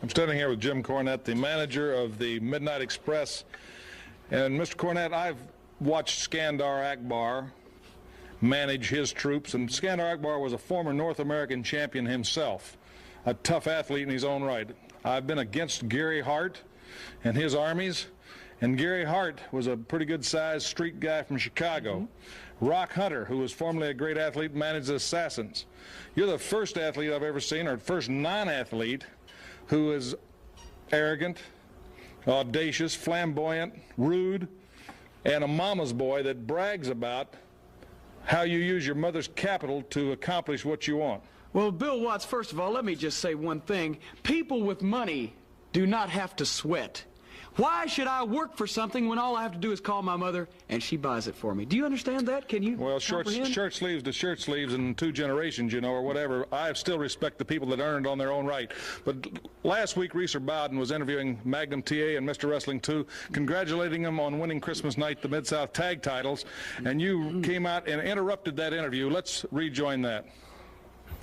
I'm standing here with Jim Cornette, the manager of the Midnight Express. And Mr. Cornette, I've watched Skandar Akbar manage his troops, and Skandar Akbar was a former North American champion himself, a tough athlete in his own right. I've been against Gary Hart and his armies, and Gary Hart was a pretty good-sized street guy from Chicago. Rock Hunter, who was formerly a great athlete, managed the Assassins. You're the first athlete I've ever seen, or first non-athlete, who is arrogant, audacious, flamboyant, rude, and a mama's boy that brags about how you use your mother's capital to accomplish what you want. Well, Bill Watts, first of all, let me just say one thing. People with money do not have to sweat. Why should I work for something when all I have to do is call my mother and she buys it for me? Do you understand that? Can you shirt sleeves to shirt sleeves in 2 generations, you know, or whatever. I still respect the people that earned on their own right. But last week, Reeser Bowden was interviewing Magnum TA and Mr. Wrestling 2, congratulating him on winning Christmas night the Mid-South Tag titles, and you came out and interrupted that interview. Let's rejoin that.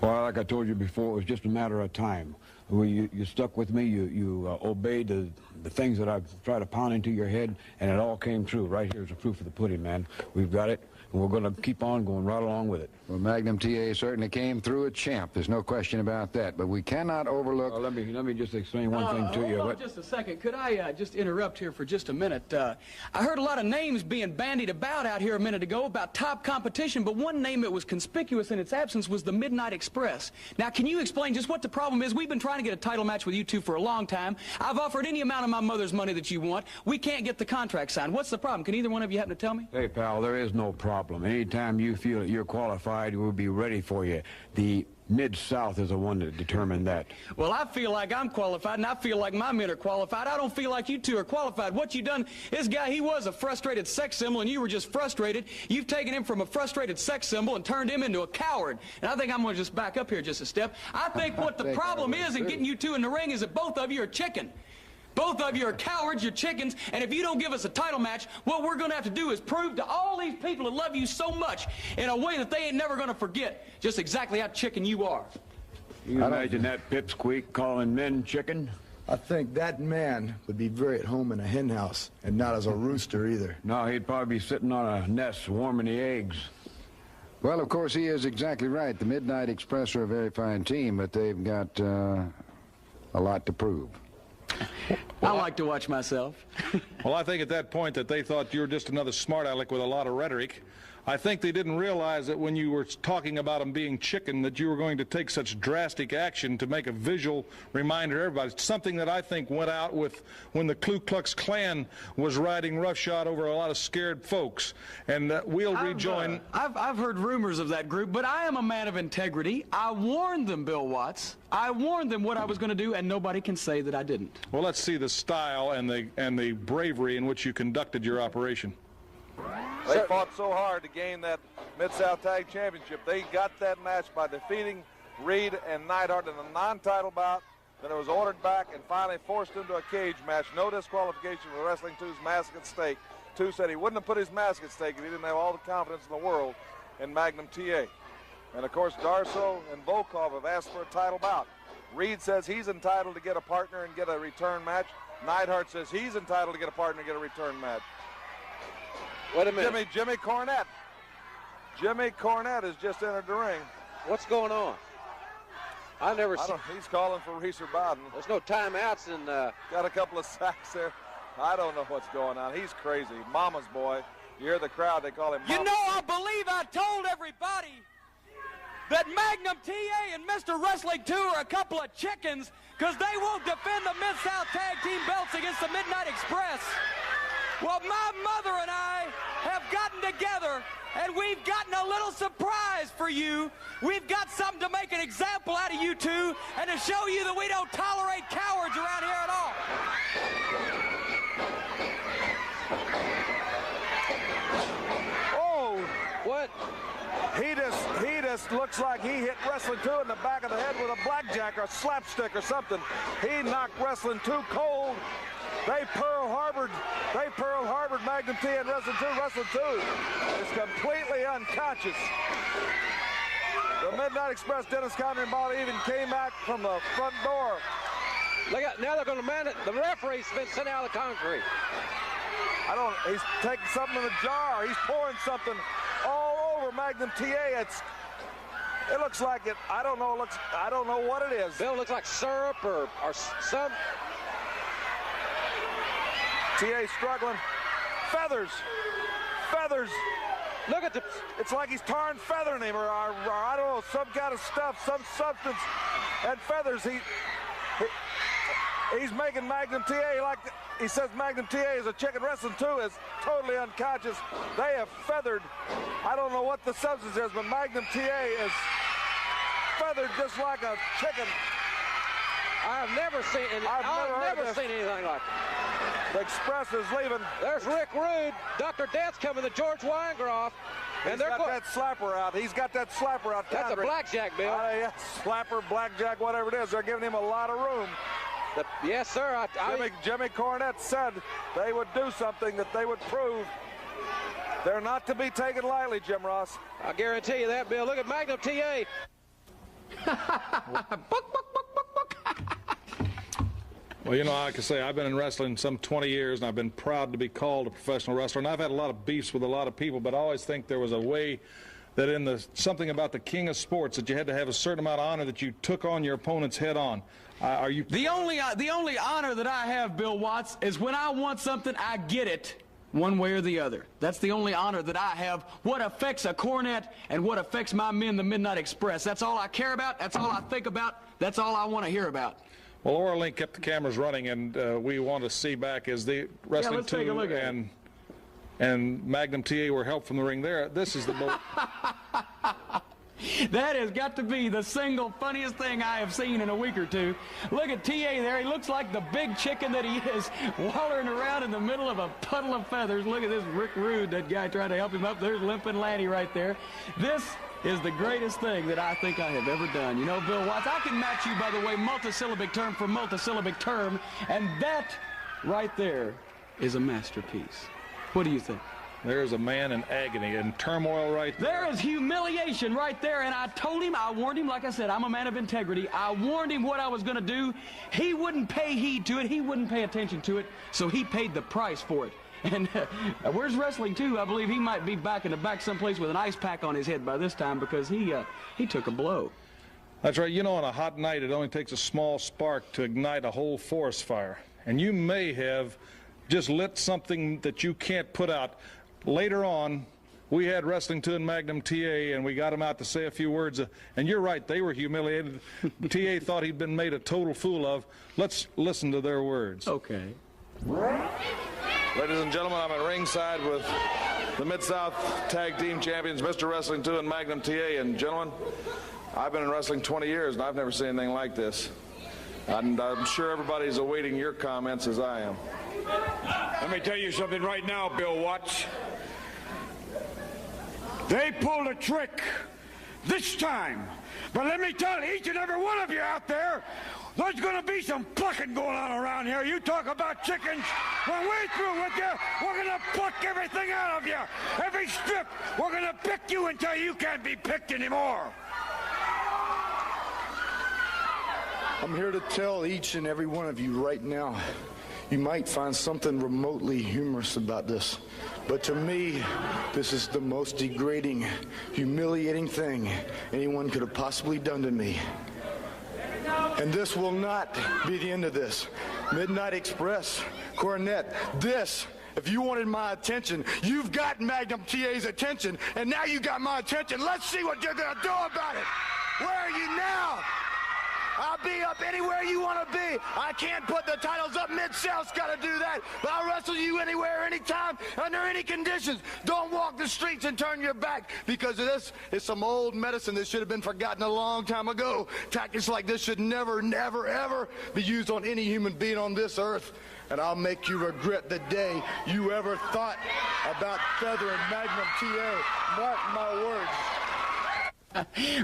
Well, like I told you before, it was just a matter of time. You stuck with me, you obeyed the things that I've tried to pound into your head, and it all came true. Right here's the proof of the pudding, man. We've got it, and we're going to keep on going right along with it. Well, Magnum TA certainly came through a champ. There's no question about that. But we cannot overlook... Let me just explain one thing to you. Hold on just a second. Could I just interrupt here for just a minute? I heard a lot of names being bandied about out here a minute ago about top competition, but one name that was conspicuous in its absence was the Midnight Express. Now, can you explain just what the problem is? We've been trying to get a title match with you two for a long time. I've offered any amount of my mother's money that you want. We can't get the contract signed. What's the problem? Can either one of you happen to tell me? Hey, pal, there is no problem. Anytime you feel that you're qualified, we'll be ready for you. The Mid-South is the one that determined that. Well, I feel like I'm qualified, and I feel like my men are qualified. I don't feel like you two are qualified. What you done, this guy, he was a frustrated sex symbol, and you were just frustrated. You've taken him from a frustrated sex symbol and turned him into a coward. And I think I'm going to just back up here just a step. I think what the problem is in getting you two in the ring is that both of you are chicken. Both of you are cowards, you're chickens, and if you don't give us a title match, what we're going to have to do is prove to all these people that love you so much in a way that they ain't never going to forget just exactly how chicken you are. You imagine that pipsqueak calling men chicken? I think that man would be very at home in a hen house, and not as a rooster either. No, he'd probably be sitting on a nest warming the eggs. Well, of course, he is exactly right. The Midnight Express are a very fine team, but they've got a lot to prove. I like to watch myself. Well, I think at that point that they thought you were just another smart aleck with a lot of rhetoric. I think they didn't realize that when you were talking about them being chicken, that you were going to take such drastic action to make a visual reminder to everybody. It's something that I think went out with when the Ku Klux Klan was riding roughshod over a lot of scared folks. And we'll rejoin. I've heard rumors of that group, but I am a man of integrity. I warned them, Bill Watts. I warned them what I was going to do, and nobody can say that I didn't. Well, let's see the style and the bravery in which you conducted your operation. They fought so hard to gain that Mid-South Tag Championship. They got that match by defeating Reed and Neidhart in a non-title bout. Then it was ordered back and finally forced into a cage match. No disqualification for Wrestling 2's mask at stake. 2 said he wouldn't have put his mask at stake if he didn't have all the confidence in the world in Magnum TA. And, of course, Darsow and Volkov have asked for a title bout. Reed says he's entitled to get a partner and get a return match. Neidhart says he's entitled to get a partner and get a return match. Wait a minute. Jimmy Cornette. Jimmy Cornette has just entered the ring. What's going on? I never seen. He's calling for Reeser Bowden. There's no timeouts in. Got a couple of sacks there. I don't know what's going on. He's crazy. Mama's boy. You hear the crowd, they call him Mama's. You know, I believe I told everybody that Magnum TA and Mr. Wrestling 2 are a couple of chickens because they won't defend the Mid-South Tag Team belts against the Midnight Express. Well, my mother and I have gotten together, and we've gotten a little surprise for you. We've got something to make an example out of you two and to show you that we don't tolerate cowards around here at all. Oh, what? He just looks like he hit Wrestling 2 in the back of the head with a blackjack or a slapstick or something. He knocked Wrestling 2 cold. They Pearl Harbored Magnum T and Wrestling 2. Wrestling 2 is completely unconscious. The Midnight Express, Dennis Conner and Bobby even came back from the front door Now they're going to man it. The referee's been sent out of the concrete. He's taking something in the jar. He's pouring something all over Magnum TA. It looks like it. I don't know what it is. Bill, looks like syrup or some. TA struggling. Feathers. Look at the. It's like he's tarring feathering him, or I don't know, some kind of stuff, some substance, and feathers. He's making Magnum TA like he says Magnum TA is a chicken. Wrestling 2 is totally unconscious. They have feathered. I don't know what the substance is, but Magnum TA is feathered just like a chicken. I've never seen anything like it. The Express is leaving. There's Rick Rude, Dr. Death's coming to George Weingroff. And they're got that slapper out. He's got that slapper out. That's a blackjack, Bill. Yeah, slapper, blackjack, whatever it is. They're giving him a lot of room. Yes, sir. Jimmy Cornette said they would do something, that they would prove. They're not to be taken lightly, Jim Ross. I guarantee you that, Bill. Look at Magnum TA. Well, you know, like I say, I've been in wrestling some 20 years, and I've been proud to be called a professional wrestler. And I've had a lot of beefs with a lot of people, but I always think there was a way that in something about the king of sports, that you had to have a certain amount of honor, that you took on your opponents head on. Are you? The only honor that I have, Bill Watts, is when I want something, I get it one way or the other. That's the only honor that I have. What affects a Cornette and what affects my men, the Midnight Express. That's all I care about. That's all I think about. That's all I want to hear about. Well, Laura Link kept the cameras running, and we want to see back as the Wrestling 2 and Magnum TA were helped from the ring there. This is the most... That has got to be the single funniest thing I have seen in a week or two. Look at TA there. He looks like the big chicken that he is, wallering around in the middle of a puddle of feathers. Look at this Rick Rude, that guy trying to help him up. There's Limpin' Lanny right there. This is the greatest thing that I think I have ever done. You know, Bill Watts, I can match you, by the way, multisyllabic term for multisyllabic term, and that right there is a masterpiece. What do you think? There's a man in agony and turmoil right there. There is humiliation right there, and I told him, I warned him, like I said, I'm a man of integrity. I warned him what I was going to do. He wouldn't pay heed to it. He wouldn't pay attention to it, so he paid the price for it. And where's Wrestling 2? I believe he might be back in the back someplace with an ice pack on his head by this time, because he took a blow. That's right. You know, on a hot night, it only takes a small spark to ignite a whole forest fire. And you may have just lit something that you can't put out. Later on, we had Wrestling 2 and Magnum TA, and we got him out to say a few words. And you're right, they were humiliated. TA thought he'd been made a total fool of. Let's listen to their words. Okay. Ladies and gentlemen, I'm at ringside with the Mid-South Tag Team Champions, Mr. Wrestling 2 and Magnum TA. And gentlemen, I've been in wrestling 20 years, and I've never seen anything like this. And I'm sure everybody's awaiting your comments as I am. Let me tell you something right now, Bill Watts. They pulled a trick this time. But let me tell each and every one of you out there, there's going to be some plucking going on around here. You talk about chickens. When we're through with you, we're going to pluck everything out of you. Every strip, we're going to pick you until you can't be picked anymore. I'm here to tell each and every one of you right now, you might find something remotely humorous about this, but to me, this is the most degrading, humiliating thing anyone could have possibly done to me. And this will not be the end of this. Midnight Express, Cornette, this, if you wanted my attention, you've got Magnum TA's attention, and now you got my attention. Let's see what you're going to do about it. Where are you now? I'll be up anywhere you want to be. I can't put the titles up. Mid-South's got to do that. But I'll wrestle you anywhere, anytime, under any conditions. Don't walk the streets and turn your back because of this. It's some old medicine that should have been forgotten a long time ago. Tactics like this should never, never, ever be used on any human being on this earth. And I'll make you regret the day you ever thought about feathering Magnum TA. Mark my words.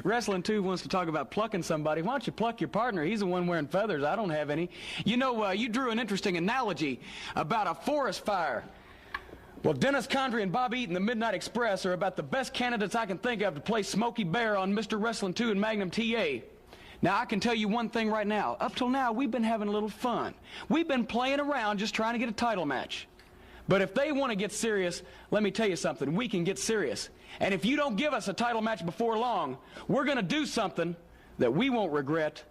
Wrestling 2 wants to talk about plucking somebody. Why don't you pluck your partner? He's the one wearing feathers. I don't have any. You know, you drew an interesting analogy about a forest fire. Well, Dennis Condrey and Bob Eaton, the Midnight Express, are about the best candidates I can think of to play Smokey Bear on Mr. Wrestling 2 and Magnum TA. Now, I can tell you one thing right now. Up till now, we've been having a little fun. We've been playing around just trying to get a title match. But if they want to get serious, let me tell you something. We can get serious. And if you don't give us a title match before long, we're going to do something that we won't regret,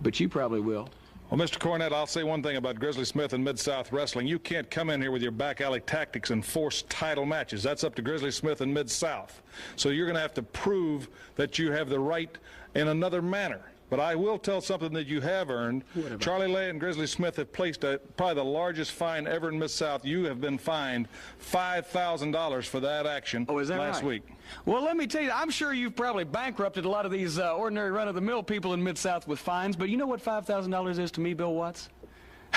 but you probably will. Well, Mr. Cornette, I'll say one thing about Grizzly Smith and Mid-South Wrestling. You can't come in here with your back alley tactics and force title matches. That's up to Grizzly Smith and Mid-South. So you're going to have to prove that you have the right in another manner. But I will tell something that you have earned. Charlie Lay and Grizzly Smith have placed probably the largest fine ever in Mid-South. You have been fined $5,000 for that action last week. Well, let me tell you, I'm sure you've probably bankrupted a lot of these ordinary run-of-the-mill people in Mid-South with fines, but you know what $5,000 is to me, Bill Watts?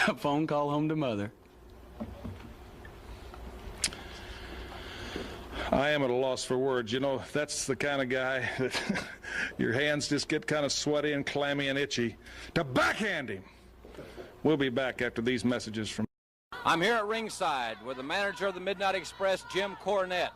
A phone call home to Mother. I am at a loss for words. You know, that's the kind of guy that your hands just get kind of sweaty and clammy and itchy to backhand him. We'll be back after these messages from... I'm here at ringside with the manager of the Midnight Express, Jim Cornette.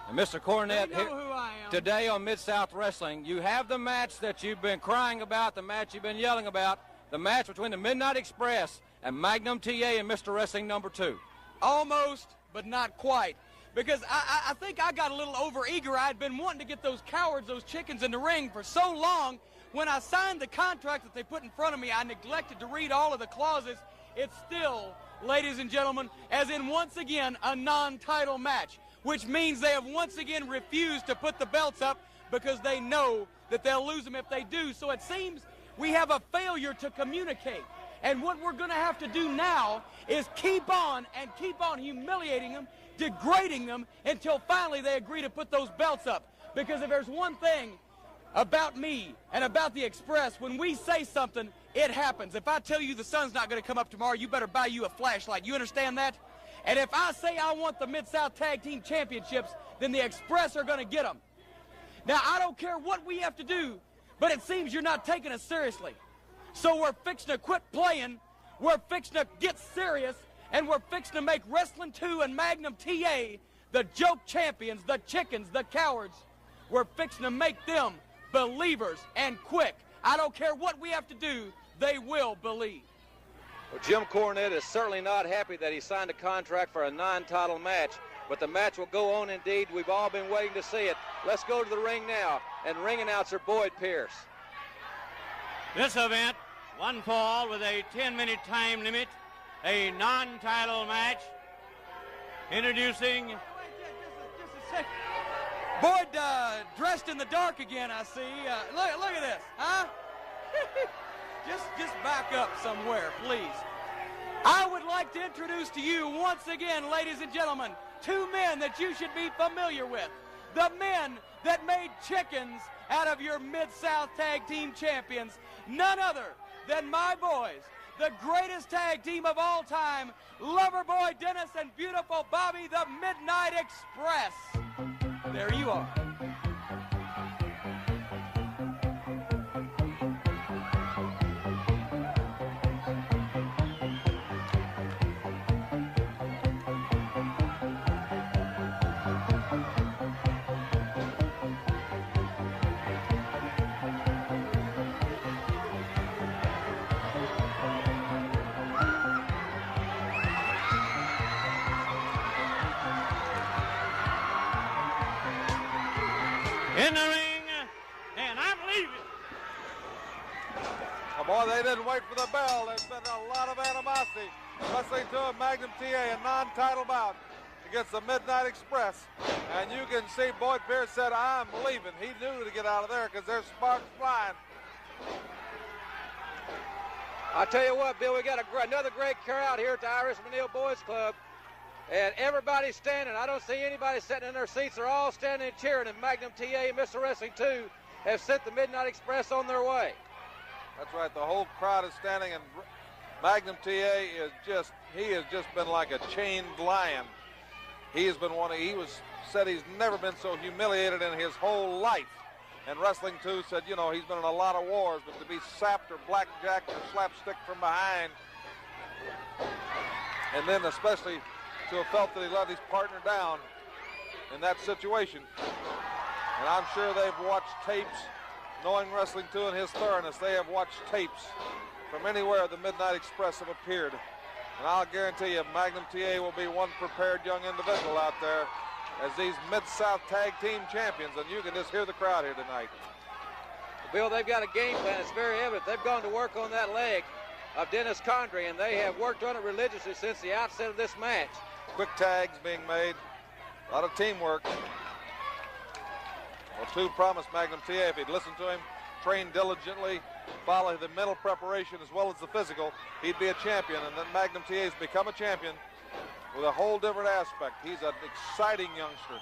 And Mr. Cornette, They know who I am. today on Mid-South Wrestling, you have the match that you've been crying about, the match you've been yelling about, the match between the Midnight Express and Magnum TA and Mr. Wrestling number 2. Almost, but not quite. Because I think I got a little over-eager. I'd been wanting to get those cowards, those chickens in the ring for so long. When I signed the contract that they put in front of me, I neglected to read all of the clauses. It's still, ladies and gentlemen, as in once again, a non-title match, which means they have once again refused to put the belts up because they know that they'll lose them if they do. So it seems we have a failure to communicate. And what we're going to have to do now is keep on humiliating them, degrading them until finally they agree to put those belts up. Because if there's one thing about me and about the Express, when we say something, it happens. If I tell you the sun's not going to come up tomorrow, you better buy you a flashlight. You understand that? And if I say I want the Mid-South Tag Team Championships, then the Express are going to get them. Now, I don't care what we have to do, but it seems you're not taking us seriously. So we're fixing to quit playing, we're fixing to get serious, and we're fixing to make Wrestling 2 and Magnum TA the joke champions, the chickens, the cowards. We're fixing to make them believers and quick. I don't care what we have to do, they will believe. Well, Jim Cornette is certainly not happy that he signed a contract for a non-title match, but the match will go on indeed. We've all been waiting to see it. Let's go to the ring now, and ring announcer Boyd Pierce. This event, one fall with a 10-minute time limit, a non-title match. Introducing... Just a second. Boyd, dressed in the dark again, I see. Look at this, huh? just back up somewhere, please. I would like to introduce to you once again, ladies and gentlemen, 2 men that you should be familiar with. The men that made chickens out of your Mid-South Tag Team Champions. None other than my boys, the greatest tag team of all time, Loverboy Dennis and Beautiful Bobby, the Midnight Express. There you are. in the ring, and I'm leaving. Oh, boy, they didn't wait for the bell. There's been a lot of animosity. Wrestling 2 of Magnum TA, a non-title bout against the Midnight Express. And you can see Boyd Pierce said, I'm leaving. He knew to get out of there because there's sparks flying. I tell you what, Bill, we got another great crowd here at the Irish Manil Boys Club. And everybody's standing. I don't see anybody sitting in their seats. They're all standing and cheering. And Magnum TA and Mr. Wrestling 2 have sent the Midnight Express on their way. That's right. The whole crowd is standing, and Magnum TA is he has just been like a chained lion. He has been said he's never been so humiliated in his whole life. And Wrestling 2 said, you know, he's been in a lot of wars, but to be sapped or blackjacked or slapstick from behind, and then especially to have felt that he let his partner down in that situation. And I'm sure they've watched tapes knowing Wrestling 2 and his thoroughness, they have watched tapes from anywhere the Midnight Express have appeared. And I'll guarantee you, Magnum TA will be one prepared young individual out there as these Mid-South Tag Team Champions, and you can just hear the crowd here tonight. Bill, they've got a game plan. It's very evident. They've gone to work on that leg of Dennis Condrey, and they have worked on it religiously since the outset of this match. Quick tags being made, a lot of teamwork. Well, 2 promised Magnum TA if he'd listen to him, train diligently, follow the mental preparation as well as the physical, he'd be a champion. And then Magnum TA has become a champion with a whole different aspect. He's an exciting youngster.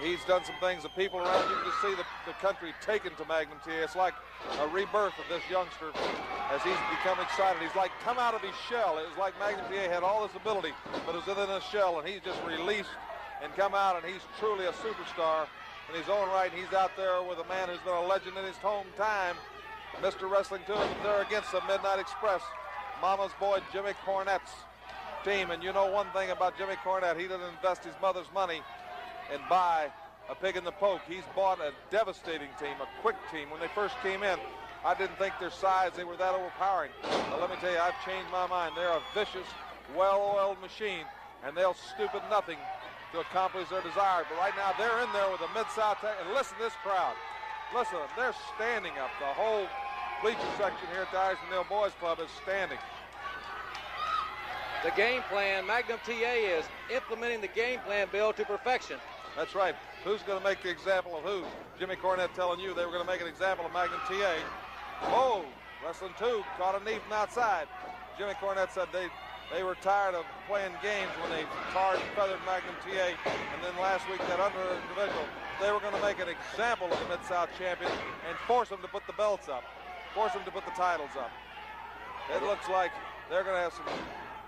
He's done some things that people around you can just see the country taken to Magnum TA. It's like a rebirth of this youngster as he's become excited. He's like come out of his shell. It was like Magnum TA had all this ability, but it was within his shell, and he's just released and come out, and he's truly a superstar in his own right. And he's out there with a man who's been a legend in his home time, Mr. Wrestling 2, and they're against the Midnight Express, Mama's boy Jimmy Cornette's team. And you know one thing about Jimmy Cornette, he doesn't invest his mother's money and buy a pig in the poke. He's bought a devastating team, a quick team. When they first came in, I didn't think their size, they were that overpowering. But let me tell you, I've changed my mind. They're a vicious, well-oiled machine, and they'll stoop at nothing to accomplish their desire. But right now, they're in there with the Mid-South, and listen to this crowd. Listen, they're standing up. The whole bleacher section here at the Irish Manile Boys Club is standing. The game plan, Magnum TA is implementing the game plan, Bill, to perfection. That's right. Who's going to make the example of who? Jimmy Cornette telling you they were going to make an example of Magnum TA. Oh, Wrestling 2 caught a knee from outside. Jimmy Cornette said they were tired of playing games when they tarred and feathered Magnum TA. And then last week, that other individual, they were going to make an example of the Mid-South champion and force them to put the belts up, force them to put the titles up. It looks like they're going to have some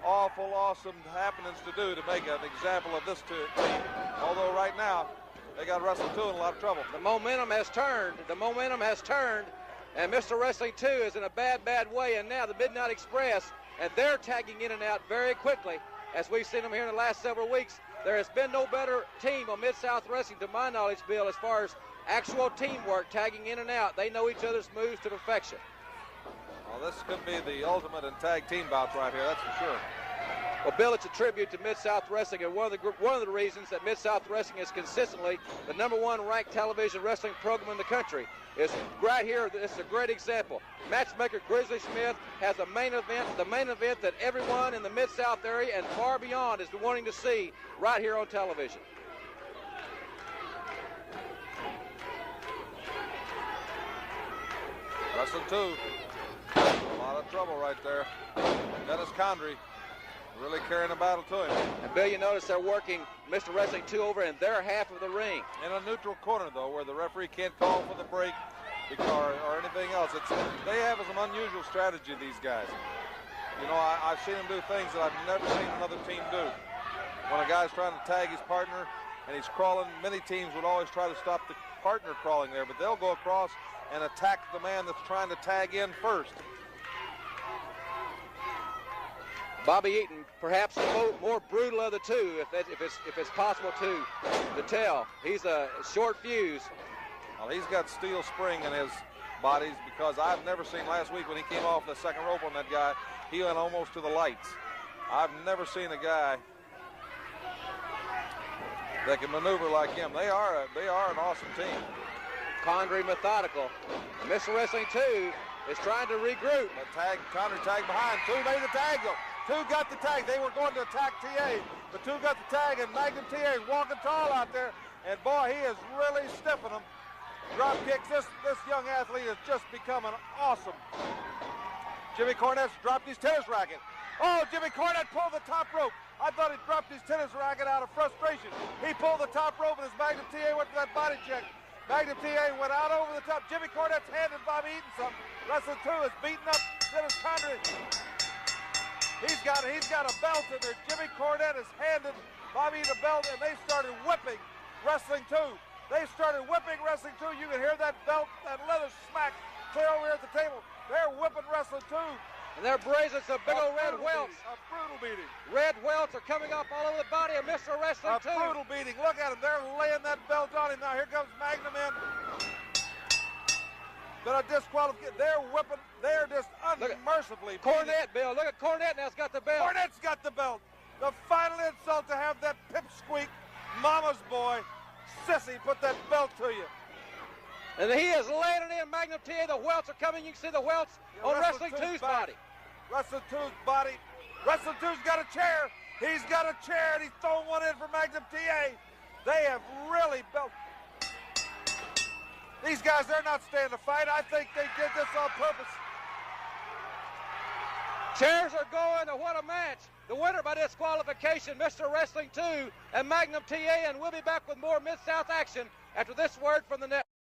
awful, awesome happenings to do to make an example of this team. Although right now, they got Wrestling 2 in a lot of trouble. The momentum has turned. The momentum has turned. And Mr. Wrestling 2 is in a bad, bad way. And now the Midnight Express, and they're tagging in and out very quickly. As we've seen them here in the last several weeks, there has been no better team on Mid-South Wrestling, to my knowledge, Bill, as far as actual teamwork, tagging in and out. They know each other's moves to perfection. Well, this could be the ultimate in tag team bouts right here, that's for sure. Well, Bill, it's a tribute to Mid-South Wrestling, and one of the reasons that Mid-South Wrestling is consistently the #1 ranked television wrestling program in the country is right here. This is a great example. Matchmaker Grizzly Smith has a main event, the main event that everyone in the Mid-South area and far beyond is wanting to see right here on television. Wrestling 2, a lot of trouble right there. Dennis Condrey really carrying the battle to him. And Bill, you notice they're working Mr. Wrestling 2 over in their half of the ring. In a neutral corner, though, where the referee can't call for the break or anything else. They have some unusual strategy, these guys. You know, I've seen them do things that I've never seen another team do. When a guy's trying to tag his partner and he's crawling, many teams would always try to stop the partner crawling there, but they'll go across and attack the man that's trying to tag in first. Bobby Eaton, perhaps the more brutal of the two, if it's possible to tell. He's a short fuse. Well, he's got steel spring in his bodies, because I've never seen last week when he came off the second rope on that guy, he went almost to the lights. I've never seen a guy that can maneuver like him. They are an awesome team. Condrey methodical. And Mr. Wrestling 2 is trying to regroup. Condrey tagged behind. 2 made the tag though. 2 got the tag. They were going to attack TA, but 2 got the tag, and Magnum TA is walking tall out there. And boy, he is really stiffing them. Drop kicks. This young athlete has just become an awesome. Jimmy Cornette's dropped his tennis racket. Oh, Jimmy Cornette pulled the top rope. I thought he dropped his tennis racket out of frustration. He pulled the top rope, and his Magnum TA went for that body check. Magnum TA went out over the top. Jimmy Cornette's handed Bobby Eaton something. Wrestling 2 is beating up Dennis Condrey. He's got a belt in there. Jimmy Cornette has handed Bobby Eaton a belt, and they started whipping Wrestling 2. They started whipping Wrestling 2. You can hear that belt, that leather smack clear over here at the table. They're whipping Wrestling 2. And they're brazing some big old red welts. A brutal beating. Red welts are coming up all over the body of Mr. Wrestling 2. A brutal beating. Look at him. They're laying that belt on him. Now here comes Magnum in. Gonna disqualify. They're whipping. They're just unmercifully. Cornette, Bill. Look at Cornette now's got the belt. Cornette's got the belt. The final insult to have that pipsqueak, mama's boy, sissy, put that belt to you. And he is laying it in. Magnum TA, the welts are coming. You can see the welts on Wrestling 2's body. Wrestling 2's body. Wrestling 2's got a chair. He's got a chair, and he's throwing one in for Magnum TA. They have really built. These guys, they're not staying to fight. I think they did this on purpose. Chairs are going, and what a match. The winner by disqualification, Mr. Wrestling 2 and Magnum TA, and we'll be back with more Mid-South action after this word from the network.